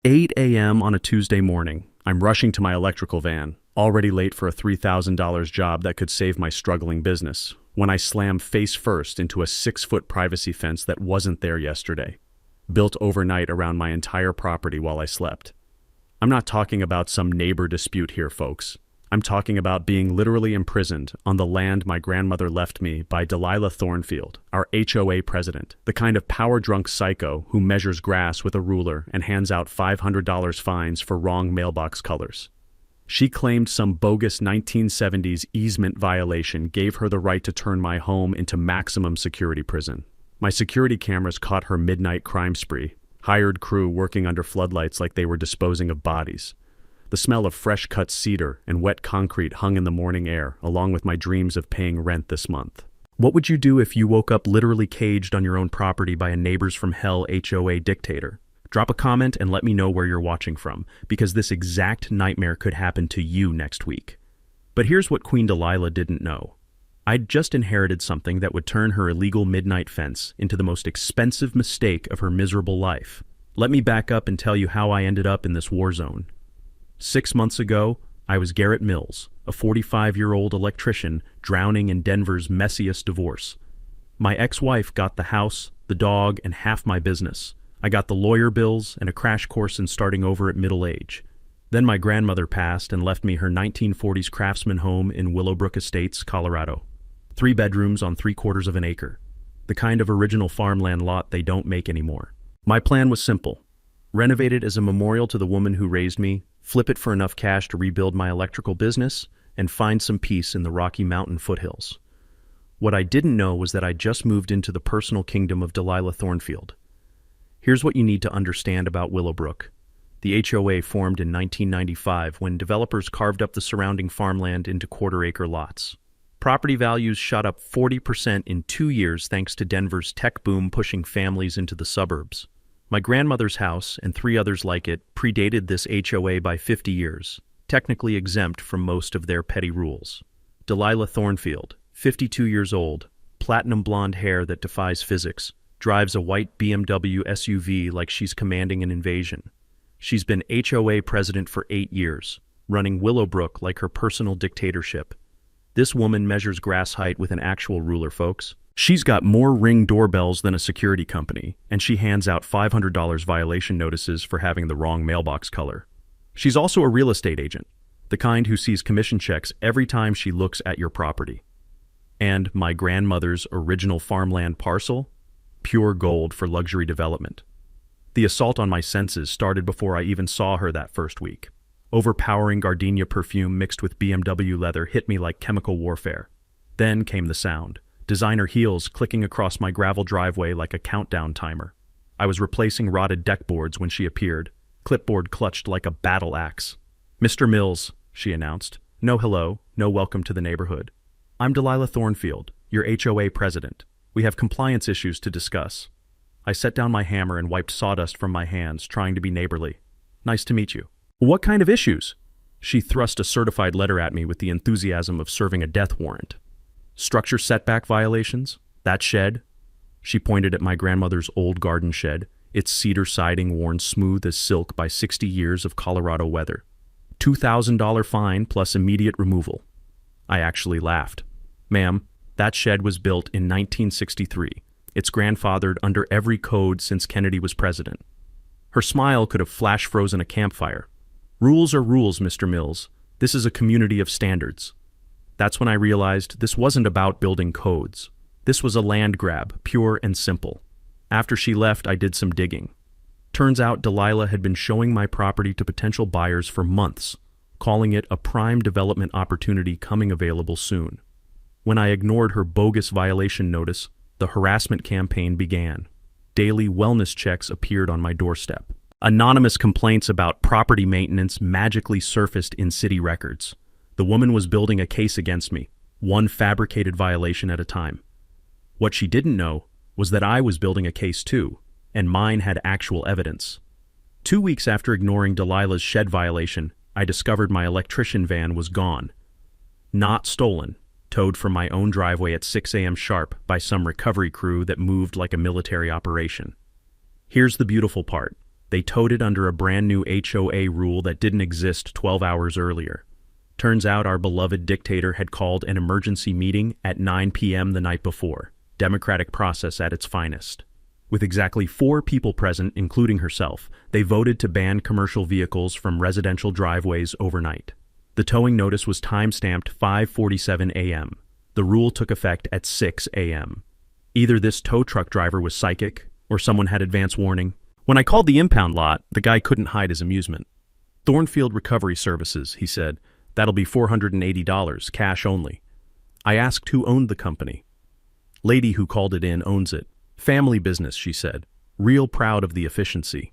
8 a.m. on a Tuesday morning. I'm rushing to my electrical van, already late for a $3,000 job that could save my struggling business, when I slam face first into a 6-foot privacy fence that wasn't there yesterday, built overnight around my entire property while I slept. I'm not talking about some neighbor dispute here, folks. I'm talking about being literally imprisoned on the land my grandmother left me by Delilah Thornfield, our HOA president, the kind of power-drunk psycho who measures grass with a ruler and hands out $500 fines for wrong mailbox colors. She claimed some bogus 1970s easement violation gave her the right to turn my home into maximum security prison. My security cameras caught her midnight crime spree, hired crew working under floodlights like they were disposing of bodies. The smell of fresh-cut cedar and wet concrete hung in the morning air, along with my dreams of paying rent this month. What would you do if you woke up literally caged on your own property by a neighbors from hell HOA dictator? Drop a comment and let me know where you're watching from, because this exact nightmare could happen to you next week. But here's what Queen Delilah didn't know. I'd just inherited something that would turn her illegal midnight fence into the most expensive mistake of her miserable life. Let me back up and tell you how I ended up in this war zone. 6 months ago, I was Garrett Mills, a 45-year-old electrician drowning in Denver's messiest divorce. My ex-wife got the house, the dog, and half my business. I got the lawyer bills and a crash course in starting over at middle age. Then my grandmother passed and left me her 1940s craftsman home in Willowbrook Estates, Colorado. 3 bedrooms on 3/4 of an acre. The kind of original farmland lot they don't make anymore. My plan was simple. Renovate it as a memorial to the woman who raised me, flip it for enough cash to rebuild my electrical business, and find some peace in the Rocky Mountain foothills. What I didn't know was that I just moved into the personal kingdom of Delilah Thornfield. Here's what you need to understand about Willowbrook. The HOA formed in 1995 when developers carved up the surrounding farmland into quarter-acre lots. Property values shot up 40% in 2 years thanks to Denver's tech boom pushing families into the suburbs. My grandmother's house, and 3 others like it, predated this HOA by 50 years, technically exempt from most of their petty rules. Delilah Thornfield, 52 years old, platinum blonde hair that defies physics, drives a white BMW SUV like she's commanding an invasion. She's been HOA president for 8 years, running Willowbrook like her personal dictatorship. This woman measures grass height with an actual ruler, folks. She's got more Ring doorbells than a security company, and she hands out $500 violation notices for having the wrong mailbox color. She's also a real estate agent, the kind who sees commission checks every time she looks at your property. And my grandmother's original farmland parcel? Pure gold for luxury development. The assault on my senses started before I even saw her that first week. Overpowering gardenia perfume mixed with BMW leather hit me like chemical warfare. Then came the sound. Designer heels clicking across my gravel driveway like a countdown timer. I was replacing rotted deck boards when she appeared, clipboard clutched like a battle axe. "Mr. Mills," she announced. "No hello, no welcome to the neighborhood. I'm Delilah Thornfield, your HOA president. We have compliance issues to discuss." I set down my hammer and wiped sawdust from my hands, trying to be neighborly. "Nice to meet you." "What kind of issues?" She thrust a certified letter at me with the enthusiasm of serving a death warrant. "Structure setback violations? That shed?" She pointed at my grandmother's old garden shed, its cedar siding worn smooth as silk by 60 years of Colorado weather. $2,000 fine plus immediate removal. I actually laughed. "Ma'am, that shed was built in 1963. It's grandfathered under every code since Kennedy was president." Her smile could have flash-frozen a campfire. "Rules are rules, Mr. Mills. This is a community of standards." That's when I realized this wasn't about building codes. This was a land grab, pure and simple. After she left, I did some digging. Turns out Delilah had been showing my property to potential buyers for months, calling it a prime development opportunity coming available soon. When I ignored her bogus violation notice, the harassment campaign began. Daily wellness checks appeared on my doorstep. Anonymous complaints about property maintenance magically surfaced in city records. The woman was building a case against me, one fabricated violation at a time. What she didn't know was that I was building a case too, and mine had actual evidence. 2 weeks after ignoring Delilah's shed violation, I discovered my electrician van was gone. Not stolen, towed from my own driveway at 6 a.m. sharp by some recovery crew that moved like a military operation. Here's the beautiful part. They towed it under a brand new HOA rule that didn't exist 12 hours earlier. Turns out our beloved dictator had called an emergency meeting at 9 p.m. the night before. Democratic process at its finest. With exactly 4 people present, including herself, they voted to ban commercial vehicles from residential driveways overnight. The towing notice was time-stamped 5:47 a.m. The rule took effect at 6 a.m. Either this tow truck driver was psychic, or someone had advance warning. When I called the impound lot, the guy couldn't hide his amusement. "Thornfield Recovery Services," he said. "That'll be $480, cash only." I asked who owned the company. "Lady who called it in owns it. Family business," she said. "Real proud of the efficiency."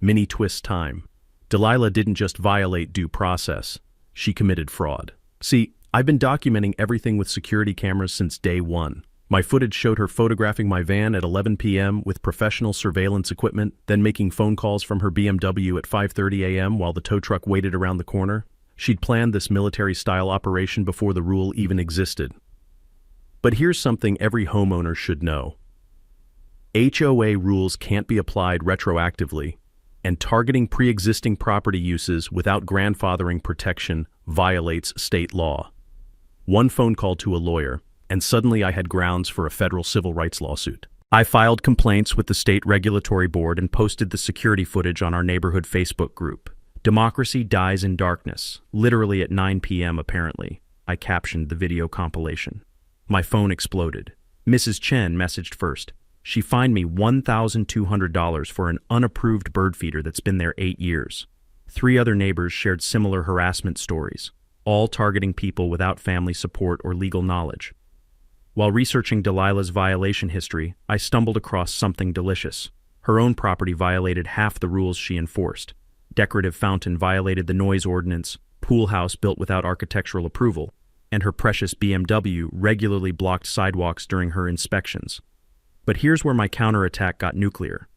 Mini twist time. Delilah didn't just violate due process. She committed fraud. See, I've been documenting everything with security cameras since day one. My footage showed her photographing my van at 11 p.m. with professional surveillance equipment, then making phone calls from her BMW at 5:30 a.m. while the tow truck waited around the corner. She'd planned this military-style operation before the rule even existed. But here's something every homeowner should know. HOA rules can't be applied retroactively, and targeting pre-existing property uses without grandfathering protection violates state law. One phone call to a lawyer, and suddenly I had grounds for a federal civil rights lawsuit. I filed complaints with the state regulatory board and posted the security footage on our neighborhood Facebook group. "Democracy dies in darkness," literally at 9 p.m. apparently. I captioned the video compilation. My phone exploded. Mrs. Chen messaged first. She fined me $1,200 for an unapproved bird feeder that's been there 8 years. 3 other neighbors shared similar harassment stories, all targeting people without family support or legal knowledge. While researching Delilah's violation history, I stumbled across something delicious. Her own property violated half the rules she enforced. Decorative fountain violated the noise ordinance, pool house built without architectural approval, and her precious BMW regularly blocked sidewalks during her inspections. But here's where my counterattack got nuclear.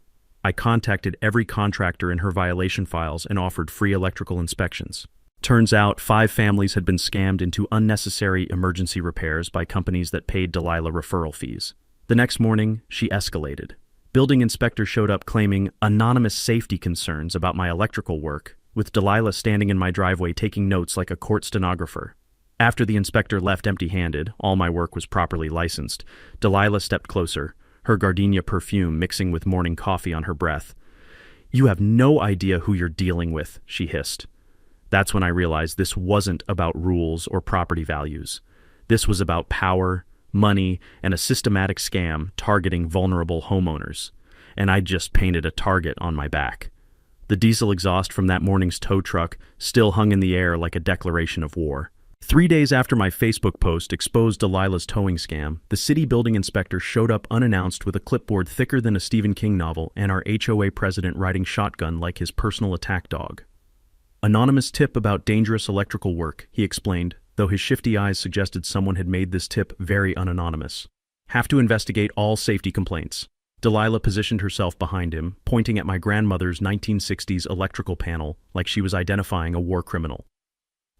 I contacted every contractor in her violation files and offered free electrical inspections. Turns out 5 families had been scammed into unnecessary emergency repairs by companies that paid Delilah referral fees. The next morning, she escalated. Building inspector showed up claiming anonymous safety concerns about my electrical work, with Delilah standing in my driveway taking notes like a court stenographer. After the inspector left empty-handed, all my work was properly licensed, Delilah stepped closer, her gardenia perfume mixing with morning coffee on her breath. "You have no idea who you're dealing with," she hissed. That's when I realized this wasn't about rules or property values. This was about power, money, and a systematic scam targeting vulnerable homeowners. And I just painted a target on my back. The diesel exhaust from that morning's tow truck still hung in the air like a declaration of war. 3 days after my Facebook post exposed Delilah's towing scam, the city building inspector showed up unannounced with a clipboard thicker than a Stephen King novel and our HOA president riding shotgun like his personal attack dog. "Anonymous tip about dangerous electrical work," he explained, though his shifty eyes suggested someone had made this tip very unanonymous. "Have to investigate all safety complaints." Delilah positioned herself behind him, pointing at my grandmother's 1960s electrical panel like she was identifying a war criminal.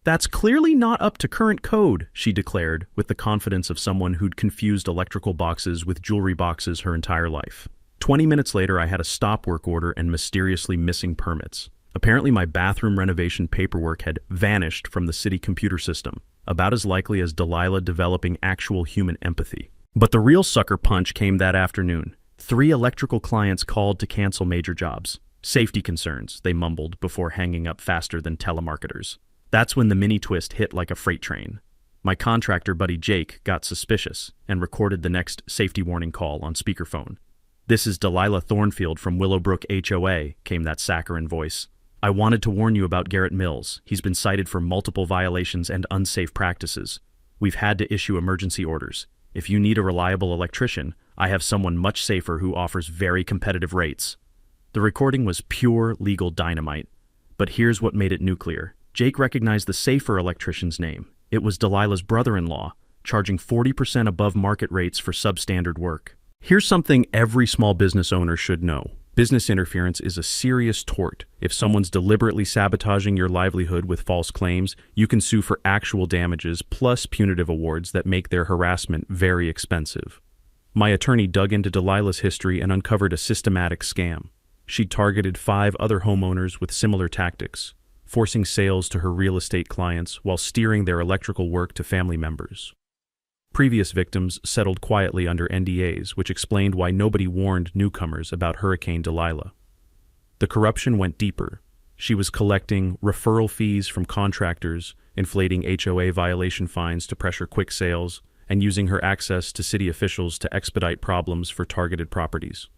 "That's clearly not up to current code," she declared, with the confidence of someone who'd confused electrical boxes with jewelry boxes her entire life. 20 minutes later, I had a stop work order and mysteriously missing permits. Apparently my bathroom renovation paperwork had vanished from the city computer system, about as likely as Delilah developing actual human empathy. But the real sucker punch came that afternoon. 3 electrical clients called to cancel major jobs. "Safety concerns," they mumbled before hanging up faster than telemarketers. That's when the mini twist hit like a freight train. My contractor buddy Jake got suspicious and recorded the next safety warning call on speakerphone. "This is Delilah Thornfield from Willowbrook HOA," came that saccharine voice. "I wanted to warn you about Garrett Mills. He's been cited for multiple violations and unsafe practices. We've had to issue emergency orders. If you need a reliable electrician, I have someone much safer who offers very competitive rates." The recording was pure legal dynamite. But here's what made it nuclear. Jake recognized the safer electrician's name. It was Delilah's brother-in-law, charging 40% above market rates for substandard work. Here's something every small business owner should know. Business interference is a serious tort. If someone's deliberately sabotaging your livelihood with false claims, you can sue for actual damages plus punitive awards that make their harassment very expensive. My attorney dug into Delilah's history and uncovered a systematic scam. She'd targeted 5 other homeowners with similar tactics, forcing sales to her real estate clients while steering their electrical work to family members. Previous victims settled quietly under NDAs, which explained why nobody warned newcomers about Hurricane Delilah. The corruption went deeper. She was collecting referral fees from contractors, inflating HOA violation fines to pressure quick sales, and using her access to city officials to expedite problems for targeted properties.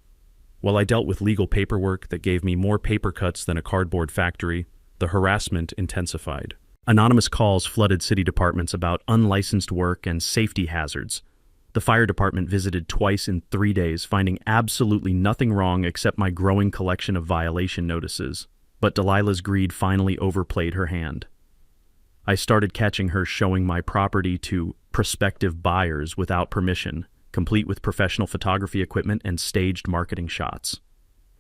While I dealt with legal paperwork that gave me more paper cuts than a cardboard factory, the harassment intensified. Anonymous calls flooded city departments about unlicensed work and safety hazards. The fire department visited twice in 3 days, finding absolutely nothing wrong except my growing collection of violation notices. But Delilah's greed finally overplayed her hand. I started catching her showing my property to prospective buyers without permission, complete with professional photography equipment and staged marketing shots.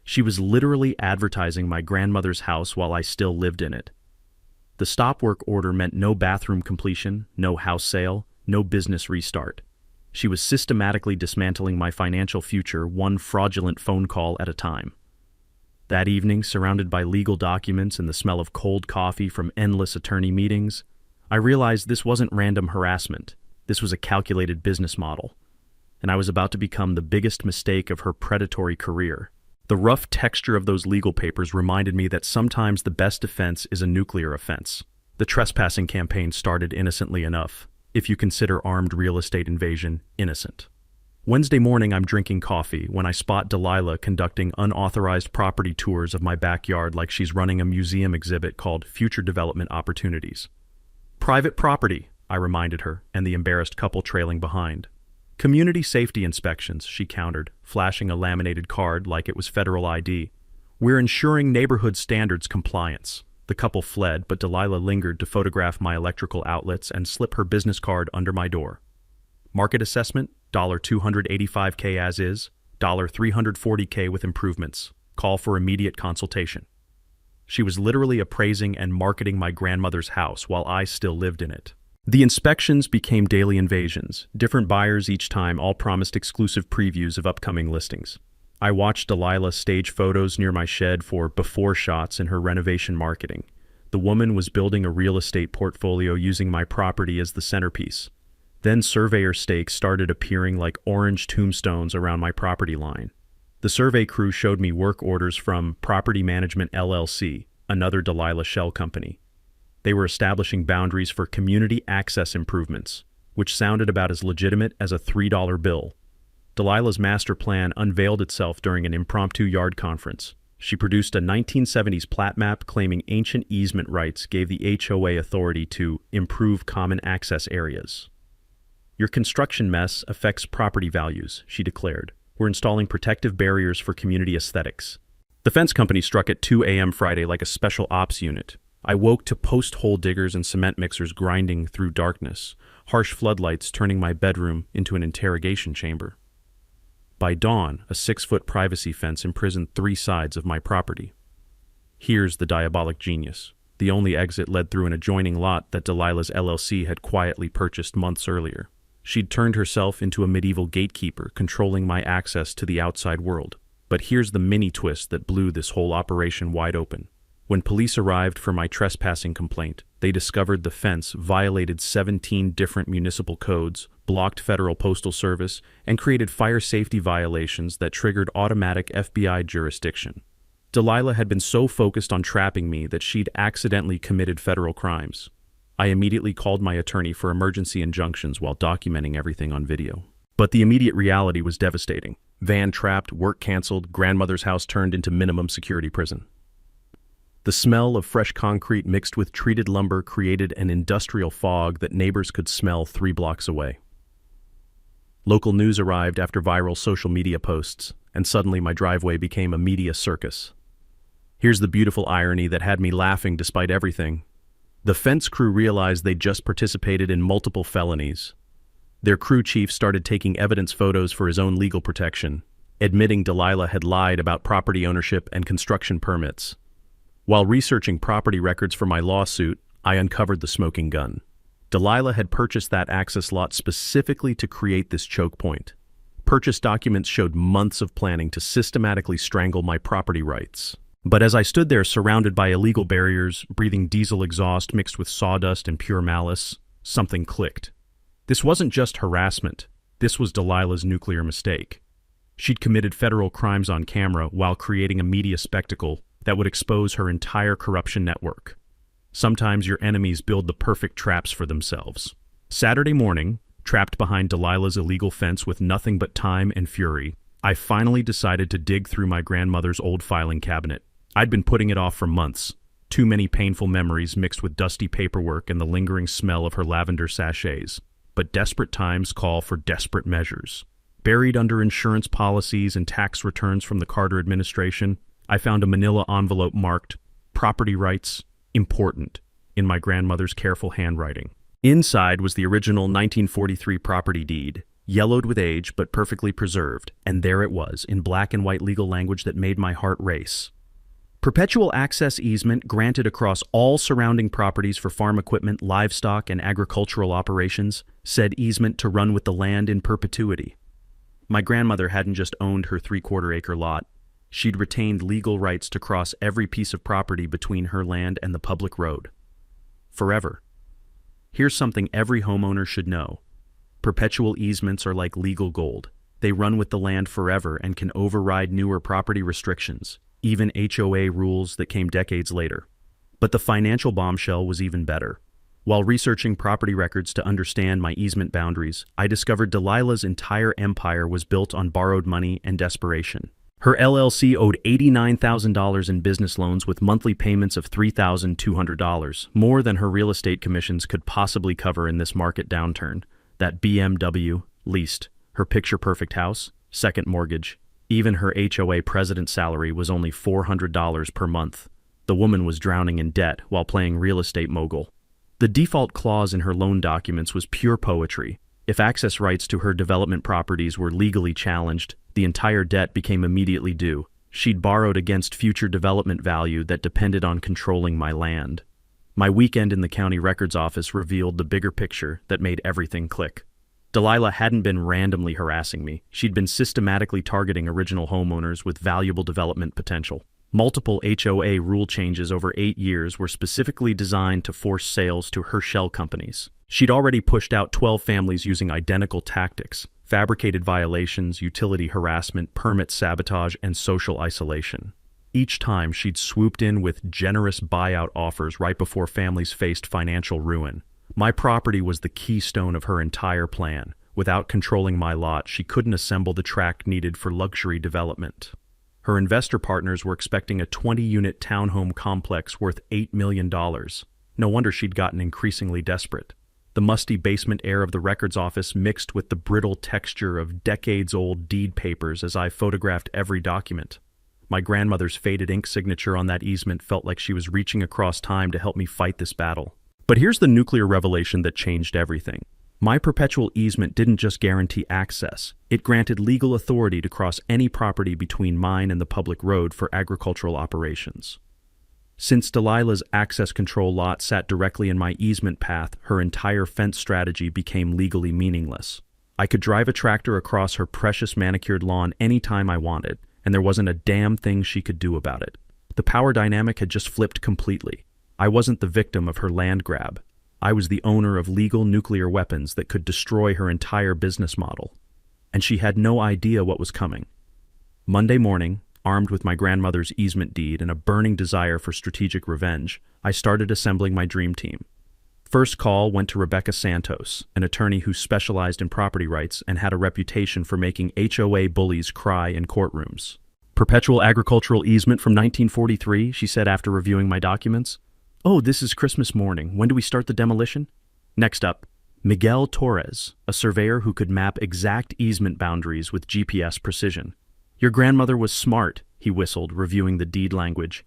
She was literally advertising my grandmother's house while I still lived in it. The stop work order meant no bathroom completion, no house sale, no business restart. She was systematically dismantling my financial future one fraudulent phone call at a time. That evening, surrounded by legal documents and the smell of cold coffee from endless attorney meetings, I realized this wasn't random harassment. This was a calculated business model. And I was about to become the biggest mistake of her predatory career. The rough texture of those legal papers reminded me that sometimes the best defense is a nuclear offense. The trespassing campaign started innocently enough, if you consider armed real estate invasion innocent. Wednesday morning, I'm drinking coffee when I spot Delilah conducting unauthorized property tours of my backyard like she's running a museum exhibit called Future Development Opportunities. Private property, I reminded her, and the embarrassed couple trailing behind. Community safety inspections, she countered, flashing a laminated card like it was federal ID. We're ensuring neighborhood standards compliance. The couple fled, but Delilah lingered to photograph my electrical outlets and slip her business card under my door. Market assessment, $285K as is, $340K with improvements. Call for immediate consultation. She was literally appraising and marketing my grandmother's house while I still lived in it. The inspections became daily invasions, different buyers each time, all promised exclusive previews of upcoming listings. I watched Delilah stage photos near my shed for before shots in her renovation marketing. The woman was building a real estate portfolio using my property as the centerpiece. Then surveyor stakes started appearing like orange tombstones around my property line. The survey crew showed me work orders from Property Management LLC, another Delilah shell company. They were establishing boundaries for community access improvements, which sounded about as legitimate as a $3 bill. Delilah's master plan unveiled itself during an impromptu yard conference. She produced a 1970s plat map claiming ancient easement rights gave the HOA authority to improve common access areas. Your construction mess affects property values, she declared. We're installing protective barriers for community aesthetics. The fence company struck at 2 a.m. Friday like a special ops unit. I woke to post-hole diggers and cement mixers grinding through darkness, harsh floodlights turning my bedroom into an interrogation chamber. By dawn, a 6-foot privacy fence imprisoned 3 sides of my property. Here's the diabolic genius. The only exit led through an adjoining lot that Delilah's LLC had quietly purchased months earlier. She'd turned herself into a medieval gatekeeper, controlling my access to the outside world. But here's the mini twist that blew this whole operation wide open. When police arrived for my trespassing complaint, they discovered the fence violated 17 different municipal codes, blocked Federal Postal Service, and created fire safety violations that triggered automatic FBI jurisdiction. Delilah had been so focused on trapping me that she'd accidentally committed federal crimes. I immediately called my attorney for emergency injunctions while documenting everything on video. But the immediate reality was devastating. Van trapped, work canceled, grandmother's house turned into minimum security prison. The smell of fresh concrete mixed with treated lumber created an industrial fog that neighbors could smell 3 blocks away. Local news arrived after viral social media posts, and suddenly my driveway became a media circus. Here's the beautiful irony that had me laughing despite everything. The fence crew realized they'd just participated in multiple felonies. Their crew chief started taking evidence photos for his own legal protection, admitting Delilah had lied about property ownership and construction permits. While researching property records for my lawsuit, I uncovered the smoking gun. Delilah had purchased that access lot specifically to create this choke point. Purchase documents showed months of planning to systematically strangle my property rights. But as I stood there surrounded by illegal barriers, breathing diesel exhaust mixed with sawdust and pure malice, something clicked. This wasn't just harassment. This was Delilah's nuclear mistake. She'd committed federal crimes on camera while creating a media spectacle that would expose her entire corruption network. Sometimes your enemies build the perfect traps for themselves. Saturday morning, trapped behind Delilah's illegal fence with nothing but time and fury, I finally decided to dig through my grandmother's old filing cabinet. I'd been putting it off for months. Too many painful memories mixed with dusty paperwork and the lingering smell of her lavender sachets. But desperate times call for desperate measures. Buried under insurance policies and tax returns from the Carter administration, I found a manila envelope marked "Property Rights, Important" in my grandmother's careful handwriting. Inside was the original 1943 property deed, yellowed with age but perfectly preserved, and there it was, in black and white legal language that made my heart race. Perpetual access easement granted across all surrounding properties for farm equipment, livestock, and agricultural operations, said easement to run with the land in perpetuity. My grandmother hadn't just owned her 3/4-acre lot. She'd retained legal rights to cross every piece of property between her land and the public road. Forever. Here's something every homeowner should know. Perpetual easements are like legal gold. They run with the land forever and can override newer property restrictions, even HOA rules that came decades later. But the financial bombshell was even better. While researching property records to understand my easement boundaries, I discovered Delilah's entire empire was built on borrowed money and desperation. Her LLC owed $89,000 in business loans with monthly payments of $3,200, more than her real estate commissions could possibly cover in this market downturn. That BMW, leased, her picture-perfect house, second mortgage. Even her HOA president's salary was only $400 per month. The woman was drowning in debt while playing real estate mogul. The default clause in her loan documents was pure poetry. If access rights to her development properties were legally challenged, the entire debt became immediately due. She'd borrowed against future development value that depended on controlling my land. My weekend in the county records office revealed the bigger picture that made everything click. Delilah hadn't been randomly harassing me. She'd been systematically targeting original homeowners with valuable development potential. Multiple HOA rule changes over 8 years were specifically designed to force sales to her shell companies. She'd already pushed out 12 families using identical tactics: fabricated violations, utility harassment, permit sabotage, and social isolation. Each time she'd swooped in with generous buyout offers right before families faced financial ruin. My property was the keystone of her entire plan. Without controlling my lot, she couldn't assemble the tract needed for luxury development. Her investor partners were expecting a 20-unit townhome complex worth $8 million. No wonder she'd gotten increasingly desperate. The musty basement air of the records office mixed with the brittle texture of decades-old deed papers as I photographed every document. My grandmother's faded ink signature on that easement felt like she was reaching across time to help me fight this battle. But here's the nuclear revelation that changed everything. My perpetual easement didn't just guarantee access. It granted legal authority to cross any property between mine and the public road for agricultural operations. Since Delilah's access control lot sat directly in my easement path, her entire fence strategy became legally meaningless. I could drive a tractor across her precious manicured lawn anytime I wanted, and there wasn't a damn thing she could do about it. The power dynamic had just flipped completely. I wasn't the victim of her land grab. I was the owner of legal nuclear weapons that could destroy her entire business model. And she had no idea what was coming. Monday morning, armed with my grandmother's easement deed and a burning desire for strategic revenge, I started assembling my dream team. First call went to Rebecca Santos, an attorney who specialized in property rights and had a reputation for making HOA bullies cry in courtrooms. "Perpetual agricultural easement from 1943, she said after reviewing my documents. "Oh, this is Christmas morning. When do we start the demolition?" Next up, Miguel Torres, a surveyor who could map exact easement boundaries with GPS precision. "Your grandmother was smart," he whistled, reviewing the deed language.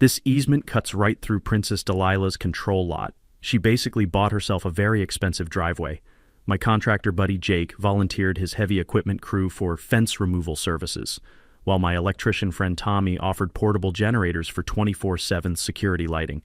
"This easement cuts right through Princess Delilah's control lot. She basically bought herself a very expensive driveway. My contractor buddy Jake volunteered his heavy equipment crew for fence removal services, while my electrician friend Tommy offered portable generators for 24/7 security lighting.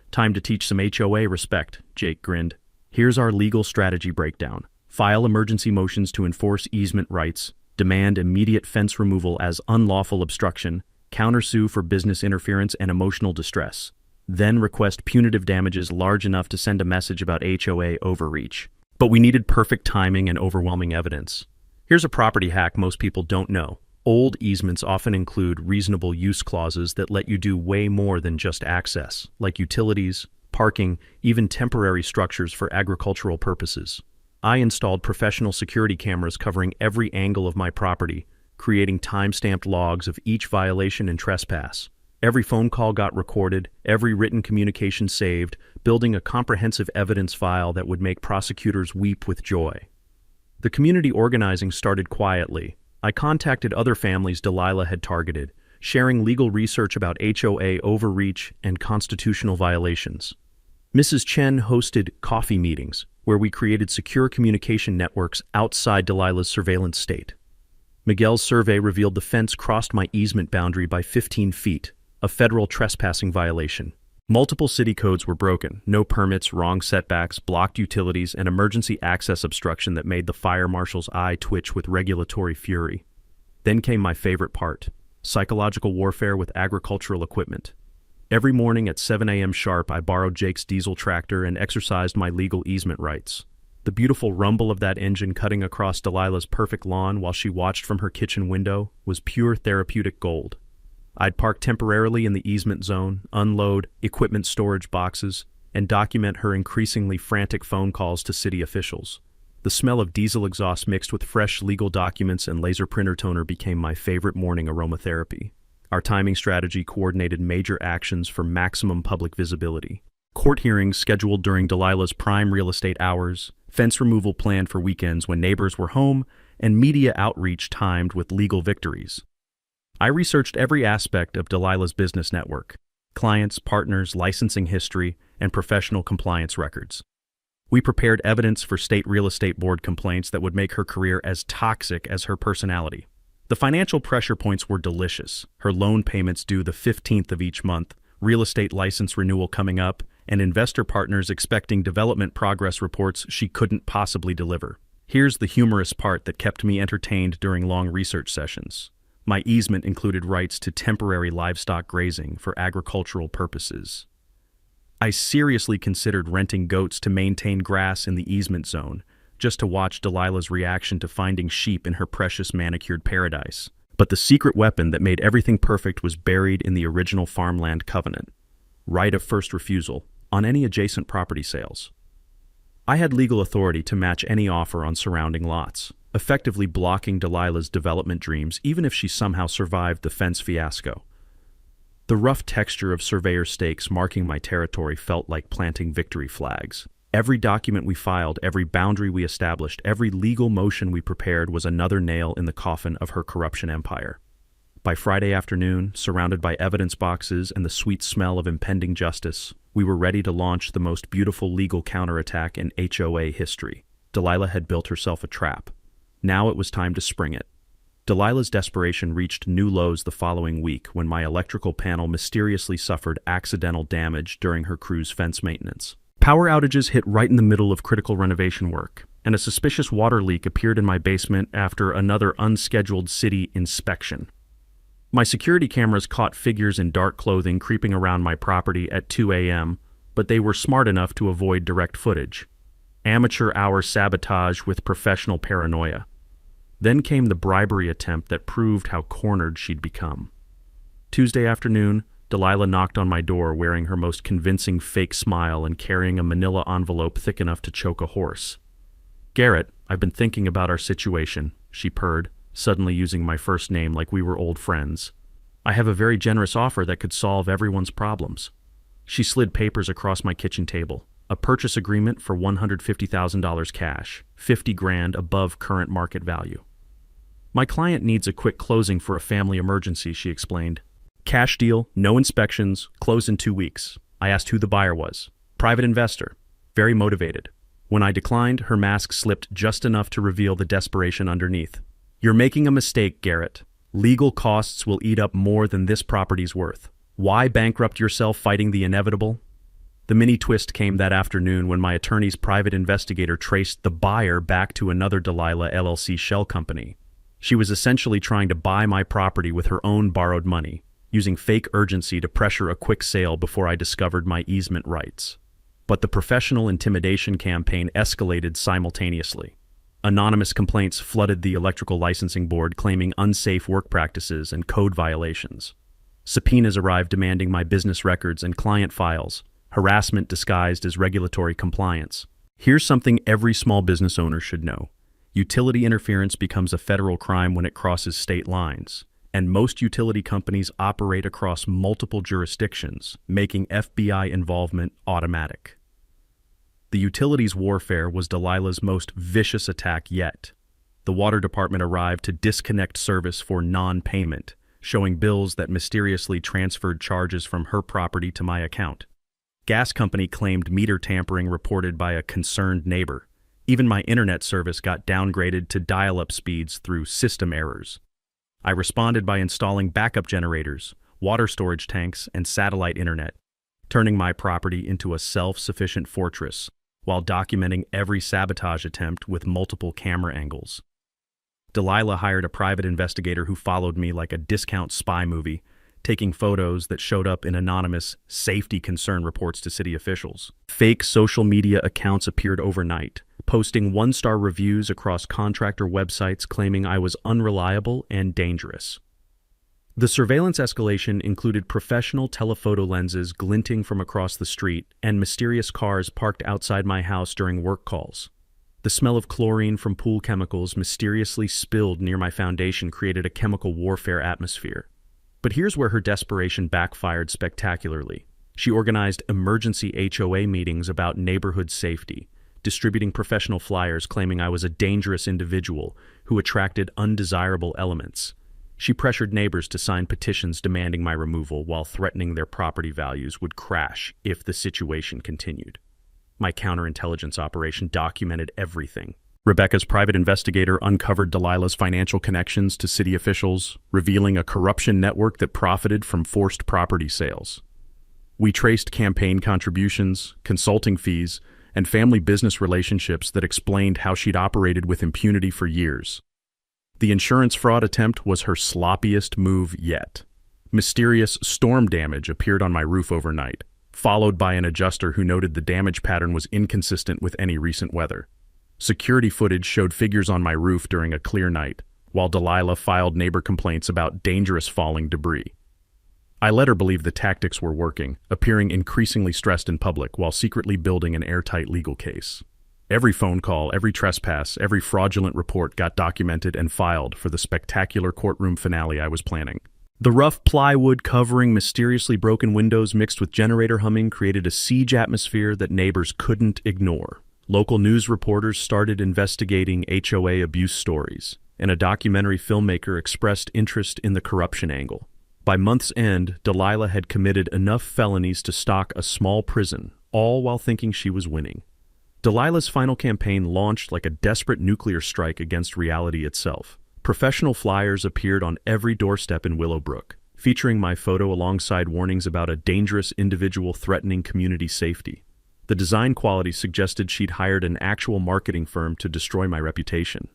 Time to teach some HOA respect," Jake grinned. "Here's our legal strategy breakdown. File emergency motions to enforce easement rights. demand immediate fence removal as unlawful obstruction, countersue for business interference and emotional distress, then request punitive damages large enough to send a message about HOA overreach. But we needed perfect timing and overwhelming evidence. Here's a property hack most people don't know. Old easements often include reasonable use clauses that let you do way more than just access, like utilities, parking, even temporary structures for agricultural purposes. I installed professional security cameras covering every angle of my property, creating time-stamped logs of each violation and trespass. Every phone call got recorded, every written communication saved, building a comprehensive evidence file that would make prosecutors weep with joy. The community organizing started quietly. I contacted other families Delilah had targeted, sharing legal research about HOA overreach and constitutional violations. Mrs. Chen hosted coffee meetings, where we created secure communication networks outside Delilah's surveillance state. Miguel's survey revealed the fence crossed my easement boundary by 15 feet, a federal trespassing violation. Multiple city codes were broken: no permits, wrong setbacks, blocked utilities, and emergency access obstruction that made the fire marshal's eye twitch with regulatory fury. Then came my favorite part: psychological warfare with agricultural equipment. Every morning at 7 a.m. sharp, I borrowed Jake's diesel tractor and exercised my legal easement rights. The beautiful rumble of that engine cutting across Delilah's perfect lawn while she watched from her kitchen window was pure therapeutic gold. I'd park temporarily in the easement zone, unload equipment storage boxes, and document her increasingly frantic phone calls to city officials. The smell of diesel exhaust mixed with fresh legal documents and laser printer toner became my favorite morning aromatherapy. Our timing strategy coordinated major actions for maximum public visibility. Court hearings scheduled during Delilah's prime real estate hours, fence removal planned for weekends when neighbors were home, and media outreach timed with legal victories. I researched every aspect of Delilah's business network: clients, partners, licensing history, and professional compliance records. We prepared evidence for state real estate board complaints that would make her career as toxic as her personality. The financial pressure points were delicious: her loan payments due the 15th of each month, real estate license renewal coming up, and investor partners expecting development progress reports she couldn't possibly deliver. Here's the humorous part that kept me entertained during long research sessions. My easement included rights to temporary livestock grazing for agricultural purposes. I seriously considered renting goats to maintain grass in the easement zone, just to watch Delilah's reaction to finding sheep in her precious manicured paradise. But the secret weapon that made everything perfect was buried in the original farmland covenant: right of first refusal on any adjacent property sales. I had legal authority to match any offer on surrounding lots, effectively blocking Delilah's development dreams even if she somehow survived the fence fiasco. The rough texture of surveyor stakes marking my territory felt like planting victory flags. Every document we filed, every boundary we established, every legal motion we prepared was another nail in the coffin of her corruption empire. By Friday afternoon, surrounded by evidence boxes and the sweet smell of impending justice, we were ready to launch the most beautiful legal counterattack in HOA history. Delilah had built herself a trap. Now it was time to spring it. Delilah's desperation reached new lows the following week when my electrical panel mysteriously suffered accidental damage during her crew's fence maintenance. Power outages hit right in the middle of critical renovation work, and a suspicious water leak appeared in my basement after another unscheduled city inspection. My security cameras caught figures in dark clothing creeping around my property at 2 a.m., but they were smart enough to avoid direct footage. Amateur hour sabotage with professional paranoia. Then came the bribery attempt that proved how cornered she'd become. Tuesday afternoon, Delilah knocked on my door wearing her most convincing fake smile and carrying a manila envelope thick enough to choke a horse. "Garrett, I've been thinking about our situation," she purred, suddenly using my first name like we were old friends. "I have a very generous offer that could solve everyone's problems." She slid papers across my kitchen table. A purchase agreement for $150,000 cash, $50,000 above current market value. "My client needs a quick closing for a family emergency," she explained. "Cash deal, no inspections, close in 2 weeks." I asked who the buyer was. "Private investor. Very motivated." When I declined, her mask slipped just enough to reveal the desperation underneath. "You're making a mistake, Garrett. Legal costs will eat up more than this property's worth. Why bankrupt yourself fighting the inevitable?" The mini twist came that afternoon when my attorney's private investigator traced the buyer back to another Delilah LLC shell company. She was essentially trying to buy my property with her own borrowed money, using fake urgency to pressure a quick sale before I discovered my easement rights. But the professional intimidation campaign escalated simultaneously. Anonymous complaints flooded the electrical licensing board claiming unsafe work practices and code violations. Subpoenas arrived demanding my business records and client files, harassment disguised as regulatory compliance. Here's something every small business owner should know. Utility interference becomes a federal crime when it crosses state lines, and most utility companies operate across multiple jurisdictions, making FBI involvement automatic. The utilities warfare was Delilah's most vicious attack yet. The water department arrived to disconnect service for non-payment, showing bills that mysteriously transferred charges from her property to my account. Gas company claimed meter tampering reported by a concerned neighbor. Even my internet service got downgraded to dial-up speeds through system errors. I responded by installing backup generators, water storage tanks, and satellite internet, turning my property into a self-sufficient fortress while documenting every sabotage attempt with multiple camera angles. Delilah hired a private investigator who followed me like a discount spy movie, taking photos that showed up in anonymous safety concern reports to city officials. Fake social media accounts appeared overnight, posting one-star reviews across contractor websites claiming I was unreliable and dangerous. The surveillance escalation included professional telephoto lenses glinting from across the street and mysterious cars parked outside my house during work calls. The smell of chlorine from pool chemicals mysteriously spilled near my foundation created a chemical warfare atmosphere. But here's where her desperation backfired spectacularly. She organized emergency HOA meetings about neighborhood safety, distributing professional flyers claiming I was a dangerous individual who attracted undesirable elements. She pressured neighbors to sign petitions demanding my removal while threatening their property values would crash if the situation continued. My counterintelligence operation documented everything. Rebecca's private investigator uncovered Delilah's financial connections to city officials, revealing a corruption network that profited from forced property sales. We traced campaign contributions, consulting fees, and family business relationships that explained how she'd operated with impunity for years. The insurance fraud attempt was her sloppiest move yet. Mysterious storm damage appeared on my roof overnight, followed by an adjuster who noted the damage pattern was inconsistent with any recent weather. Security footage showed figures on my roof during a clear night, while Delilah filed neighbor complaints about dangerous falling debris. I let her believe the tactics were working, appearing increasingly stressed in public while secretly building an airtight legal case. Every phone call, every trespass, every fraudulent report got documented and filed for the spectacular courtroom finale I was planning. The rough plywood covering mysteriously broken windows mixed with generator humming created a siege atmosphere that neighbors couldn't ignore. Local news reporters started investigating HOA abuse stories, and a documentary filmmaker expressed interest in the corruption angle. By month's end, Delilah had committed enough felonies to stock a small prison, all while thinking she was winning. Delilah's final campaign launched like a desperate nuclear strike against reality itself. Professional flyers appeared on every doorstep in Willowbrook, featuring my photo alongside warnings about a dangerous individual threatening community safety. The design quality suggested she'd hired an actual marketing firm to destroy my reputation.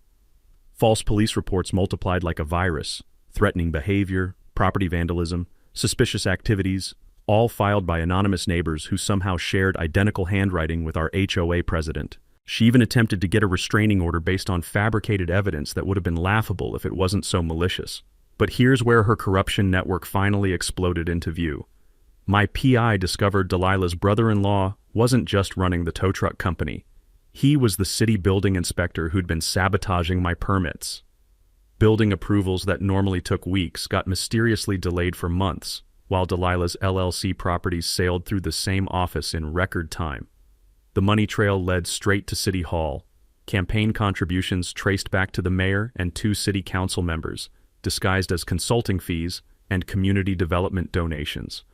False police reports multiplied like a virus, threatening behavior, property vandalism, suspicious activities, all filed by anonymous neighbors who somehow shared identical handwriting with our HOA president. She even attempted to get a restraining order based on fabricated evidence that would have been laughable if it wasn't so malicious. But here's where her corruption network finally exploded into view. My PI discovered Delilah's brother-in-law wasn't just running the tow truck company. He was the city building inspector who'd been sabotaging my permits. Building approvals that normally took weeks got mysteriously delayed for months, while Delilah's LLC properties sailed through the same office in record time. The money trail led straight to City Hall. Campaign contributions traced back to the mayor and 2 city council members, disguised as consulting fees and community development donations.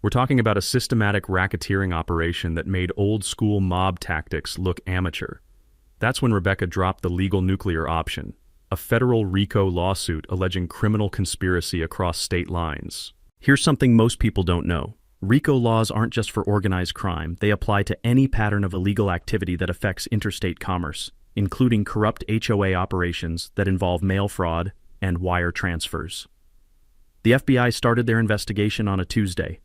We're talking about a systematic racketeering operation that made old-school mob tactics look amateur. That's when Rebecca dropped the legal nuclear option, a federal RICO lawsuit alleging criminal conspiracy across state lines. Here's something most people don't know. RICO laws aren't just for organized crime. They apply to any pattern of illegal activity that affects interstate commerce. including corrupt HOA operations that involve mail fraud and wire transfers. The FBI started their investigation on a Tuesday.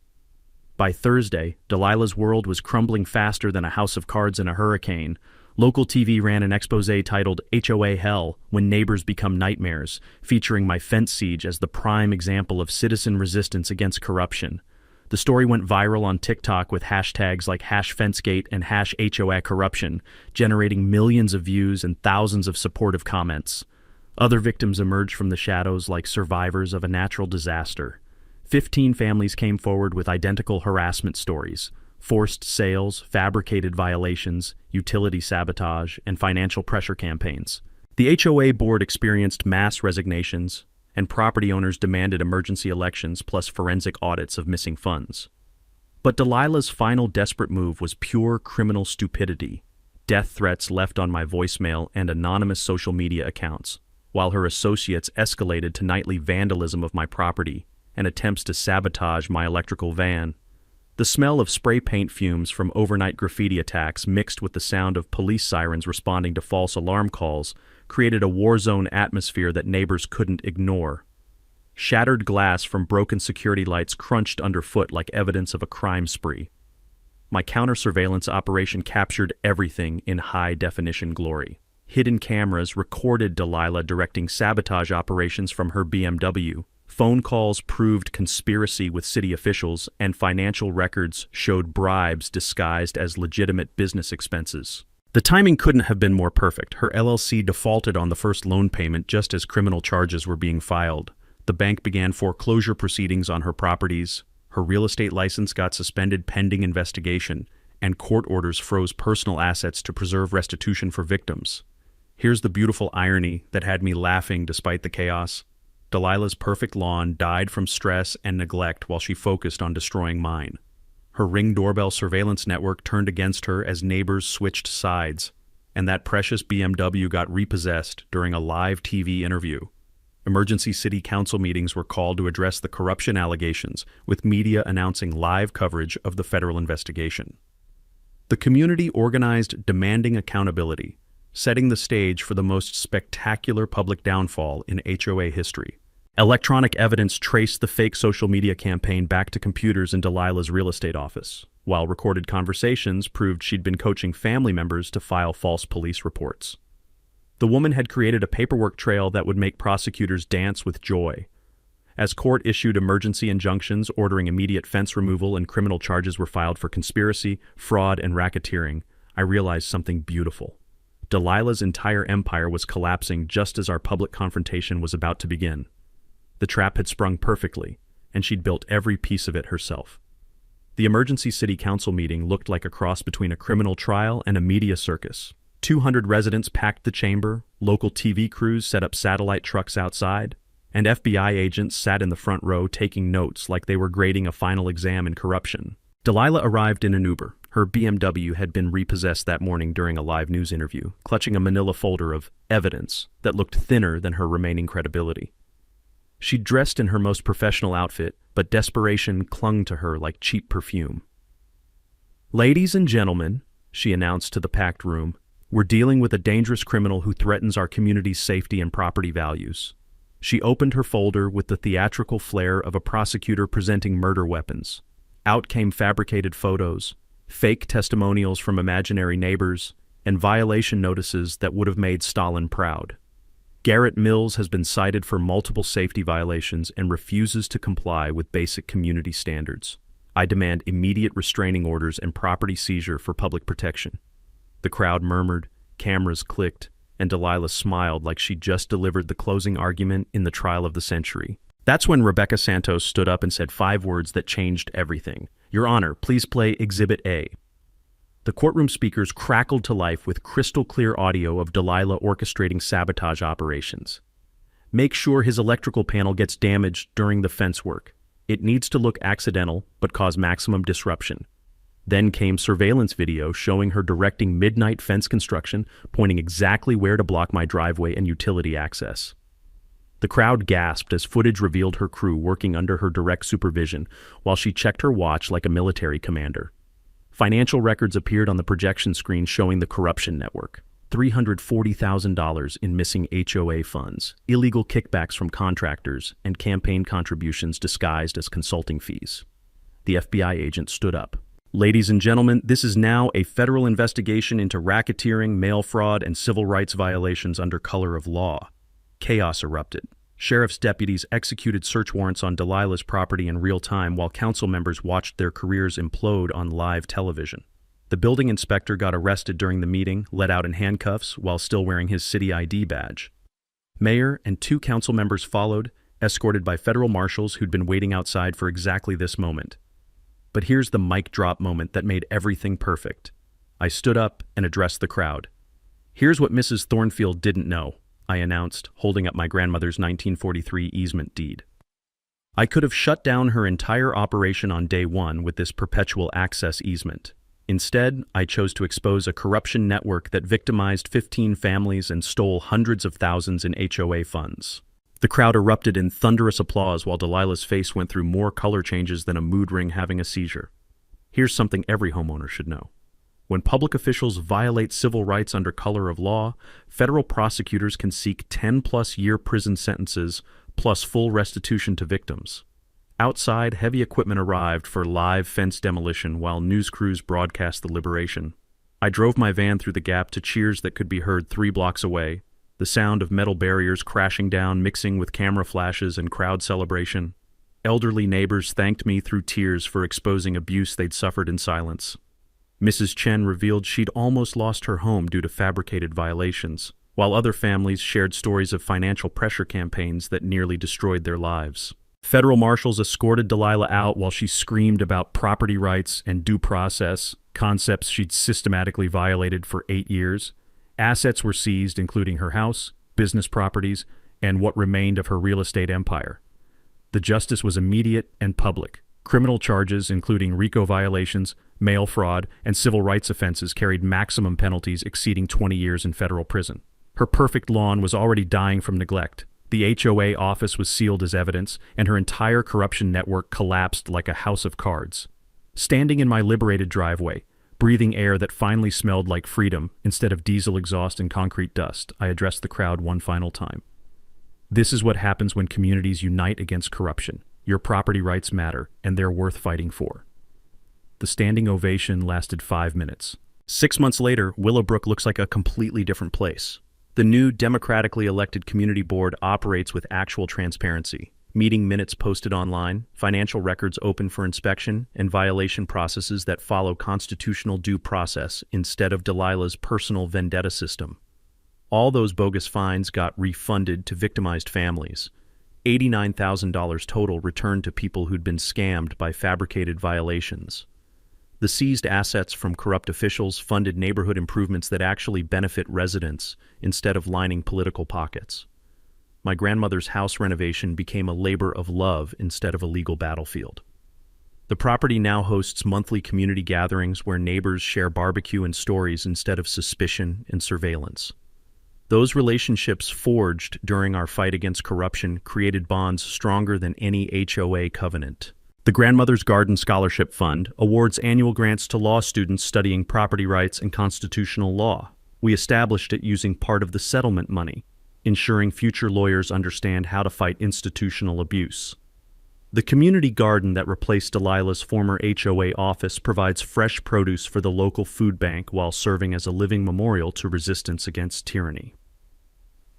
By Thursday, Delilah's world was crumbling faster than a house of cards in a hurricane. Local TV ran an exposé titled HOA Hell, When Neighbors Become Nightmares, featuring my fence siege as the prime example of citizen resistance against corruption. The story went viral on TikTok with hashtags like #FenceGate and #HOACorruption, generating millions of views and thousands of supportive comments. Other victims emerged from the shadows like survivors of a natural disaster. 15 families came forward with identical harassment stories: forced sales, fabricated violations, utility sabotage, and financial pressure campaigns. The HOA board experienced mass resignations, and property owners demanded emergency elections plus forensic audits of missing funds. But Delilah's final desperate move was pure criminal stupidity: death threats left on my voicemail and anonymous social media accounts, while her associates escalated to nightly vandalism of my property and attempts to sabotage my electrical van. The smell of spray paint fumes from overnight graffiti attacks mixed with the sound of police sirens responding to false alarm calls created a war-zone atmosphere that neighbors couldn't ignore. Shattered glass from broken security lights crunched underfoot like evidence of a crime spree. My counter-surveillance operation captured everything in high-definition glory. Hidden cameras recorded Delilah directing sabotage operations from her BMW. Phone calls proved conspiracy with city officials, and financial records showed bribes disguised as legitimate business expenses. The timing couldn't have been more perfect. Her LLC defaulted on the first loan payment just as criminal charges were being filed. The bank began foreclosure proceedings on her properties. Her real estate license got suspended pending investigation, and court orders froze personal assets to preserve restitution for victims. Here's the beautiful irony that had me laughing despite the chaos. Delilah's perfect lawn died from stress and neglect while she focused on destroying mine. Her Ring doorbell surveillance network turned against her as neighbors switched sides, and that precious BMW got repossessed during a live TV interview. Emergency city council meetings were called to address the corruption allegations, with media announcing live coverage of the federal investigation. The community organized demanding accountability, setting the stage for the most spectacular public downfall in HOA history. Electronic evidence traced the fake social media campaign back to computers in Delilah's real estate office, while recorded conversations proved she'd been coaching family members to file false police reports. The woman had created a paperwork trail that would make prosecutors dance with joy. As court issued emergency injunctions ordering immediate fence removal and criminal charges were filed for conspiracy, fraud, and racketeering, I realized something beautiful. Delilah's entire empire was collapsing just as our public confrontation was about to begin. The trap had sprung perfectly, and she'd built every piece of it herself. The emergency city council meeting looked like a cross between a criminal trial and a media circus. 200 residents packed the chamber, local TV crews set up satellite trucks outside, and FBI agents sat in the front row taking notes like they were grading a final exam in corruption. Delilah arrived in an Uber. Her BMW had been repossessed that morning during a live news interview, clutching a manila folder of evidence that looked thinner than her remaining credibility. She'd dressed in her most professional outfit, but desperation clung to her like cheap perfume. "Ladies and gentlemen," she announced to the packed room, "we're dealing with a dangerous criminal who threatens our community's safety and property values." She opened her folder with the theatrical flair of a prosecutor presenting murder weapons. Out came fabricated photos, fake testimonials from imaginary neighbors, and violation notices that would have made Stalin proud. Garrett Mills has been cited for multiple safety violations and refuses to comply with basic community standards. I demand immediate restraining orders and property seizure for public protection. The crowd murmured, cameras clicked, and Delilah smiled like she'd just delivered the closing argument in the trial of the century. That's when Rebecca Santos stood up and said 5 words that changed everything. "Your Honor, please play Exhibit A." The courtroom speakers crackled to life with crystal-clear audio of Delilah orchestrating sabotage operations. "Make sure his electrical panel gets damaged during the fence work. It needs to look accidental, but cause maximum disruption." Then came surveillance video showing her directing midnight fence construction, pointing exactly where to block my driveway and utility access. The crowd gasped as footage revealed her crew working under her direct supervision, while she checked her watch like a military commander. Financial records appeared on the projection screen showing the corruption network. $340,000 in missing HOA funds, illegal kickbacks from contractors, and campaign contributions disguised as consulting fees. The FBI agent stood up. Ladies and gentlemen, this is now a federal investigation into racketeering, mail fraud, and civil rights violations under color of law. Chaos erupted. Sheriff's deputies executed search warrants on Delilah's property in real time while council members watched their careers implode on live television. The building inspector got arrested during the meeting, let out in handcuffs while still wearing his city ID badge. Mayor and 2 council members followed, escorted by federal marshals who'd been waiting outside for exactly this moment. But here's the mic drop moment that made everything perfect. I stood up and addressed the crowd. Here's what Mrs. Thornfield didn't know, I announced, holding up my grandmother's 1943 easement deed. I could have shut down her entire operation on day 1 with this perpetual access easement. Instead, I chose to expose a corruption network that victimized 15 families and stole hundreds of thousands in HOA funds. The crowd erupted in thunderous applause while Delilah's face went through more color changes than a mood ring having a seizure. Here's something every homeowner should know. When public officials violate civil rights under color of law, federal prosecutors can seek 10-plus-year prison sentences plus full restitution to victims. Outside, heavy equipment arrived for live fence demolition while news crews broadcast the liberation. I drove my van through the gap to cheers that could be heard 3 blocks away, the sound of metal barriers crashing down mixing with camera flashes and crowd celebration. Elderly neighbors thanked me through tears for exposing abuse they'd suffered in silence. Mrs. Chen revealed she'd almost lost her home due to fabricated violations, while other families shared stories of financial pressure campaigns that nearly destroyed their lives. Federal marshals escorted Delilah out while she screamed about property rights and due process, concepts she'd systematically violated for 8 years. Assets were seized, including her house, business properties, and what remained of her real estate empire. The justice was immediate and public. Criminal charges, including RICO violations, mail fraud, and civil rights offenses, carried maximum penalties exceeding 20 years in federal prison. Her perfect lawn was already dying from neglect. The HOA office was sealed as evidence, and her entire corruption network collapsed like a house of cards. Standing in my liberated driveway, breathing air that finally smelled like freedom instead of diesel exhaust and concrete dust, I addressed the crowd one final time. This is what happens when communities unite against corruption. Your property rights matter, and they're worth fighting for. The standing ovation lasted 5 minutes. 6 months later, Willowbrook looks like a completely different place. The new democratically elected community board operates with actual transparency. Meeting minutes posted online, financial records open for inspection, and violation processes that follow constitutional due process instead of Delilah's personal vendetta system. All those bogus fines got refunded to victimized families. $89,000 total returned to people who'd been scammed by fabricated violations. The seized assets from corrupt officials funded neighborhood improvements that actually benefit residents instead of lining political pockets. My grandmother's house renovation became a labor of love instead of a legal battlefield. The property now hosts monthly community gatherings where neighbors share barbecue and stories instead of suspicion and surveillance. Those relationships forged during our fight against corruption created bonds stronger than any HOA covenant. The Grandmother's Garden Scholarship Fund awards annual grants to law students studying property rights and constitutional law. We established it using part of the settlement money, ensuring future lawyers understand how to fight institutional abuse. The community garden that replaced Delilah's former HOA office provides fresh produce for the local food bank while serving as a living memorial to resistance against tyranny.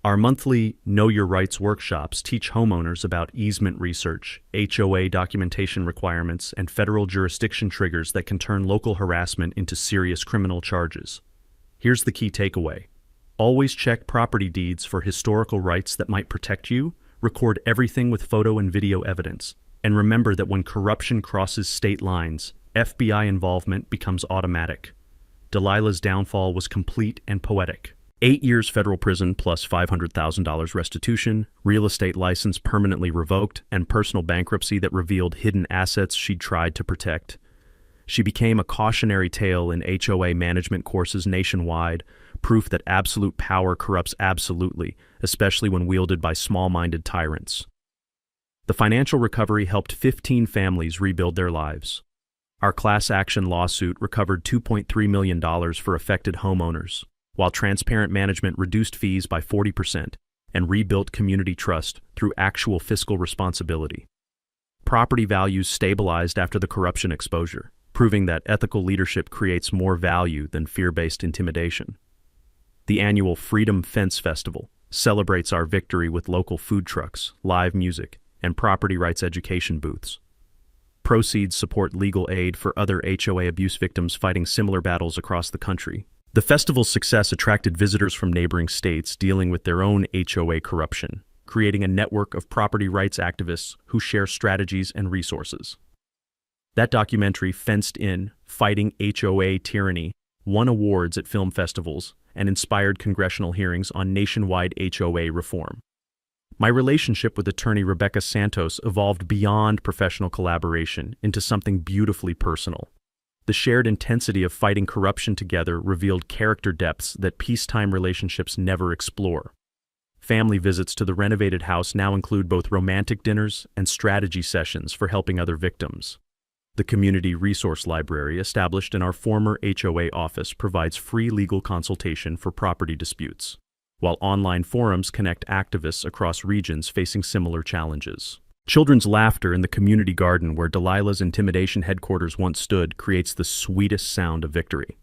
Our monthly Know Your Rights workshops teach homeowners about easement research, HOA documentation requirements, and federal jurisdiction triggers that can turn local harassment into serious criminal charges. Here's the key takeaway. Always check property deeds for historical rights that might protect you, record everything with photo and video evidence, and remember that when corruption crosses state lines, FBI involvement becomes automatic. Delilah's downfall was complete and poetic. 8 years federal prison plus $500,000 restitution, real estate license permanently revoked, and personal bankruptcy that revealed hidden assets she'd tried to protect. She became a cautionary tale in HOA management courses nationwide, proof that absolute power corrupts absolutely, especially when wielded by small-minded tyrants. The financial recovery helped 15 families rebuild their lives. Our class action lawsuit recovered $2.3 million for affected homeowners. while transparent management reduced fees by 40% and rebuilt community trust through actual fiscal responsibility. Property values stabilized after the corruption exposure, proving that ethical leadership creates more value than fear-based intimidation. The annual Freedom Fence Festival celebrates our victory with local food trucks, live music, and property rights education booths. Proceeds support legal aid for other HOA abuse victims fighting similar battles across the country. The festival's success attracted visitors from neighboring states dealing with their own HOA corruption, creating a network of property rights activists who share strategies and resources. That documentary, Fenced In, Fighting HOA Tyranny, won awards at film festivals and inspired congressional hearings on nationwide HOA reform. My relationship with attorney Rebecca Santos evolved beyond professional collaboration into something beautifully personal. The shared intensity of fighting corruption together revealed character depths that peacetime relationships never explore. Family visits to the renovated house now include both romantic dinners and strategy sessions for helping other victims. The Community Resource Library, established in our former HOA office, provides free legal consultation for property disputes, while online forums connect activists across regions facing similar challenges. Children's laughter in the community garden where Delilah's intimidation headquarters once stood creates the sweetest sound of victory.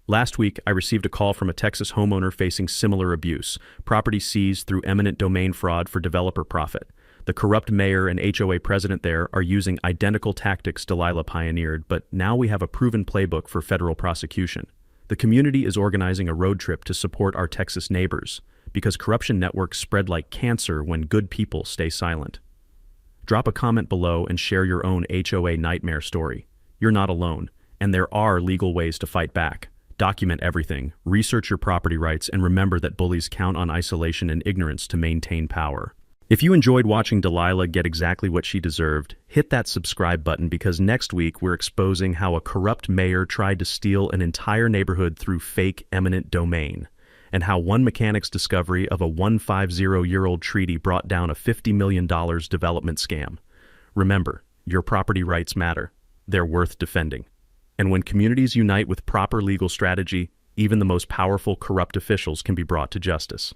Last week, I received a call from a Texas homeowner facing similar abuse, property seized through eminent domain fraud for developer profit. The corrupt mayor and HOA president there are using identical tactics Delilah pioneered, but now we have a proven playbook for federal prosecution. The community is organizing a road trip to support our Texas neighbors, because corruption networks spread like cancer when good people stay silent. Drop a comment below and share your own HOA nightmare story. You're not alone, and there are legal ways to fight back. Document everything, research your property rights, and remember that bullies count on isolation and ignorance to maintain power. If you enjoyed watching Delilah get exactly what she deserved, hit that subscribe button, because next week we're exposing how a corrupt mayor tried to steal an entire neighborhood through fake eminent domain, and how one mechanic's discovery of a 150-year-old treaty brought down a $50 million development scam. Remember, your property rights matter. They're worth defending. And when communities unite with proper legal strategy, even the most powerful corrupt officials can be brought to justice.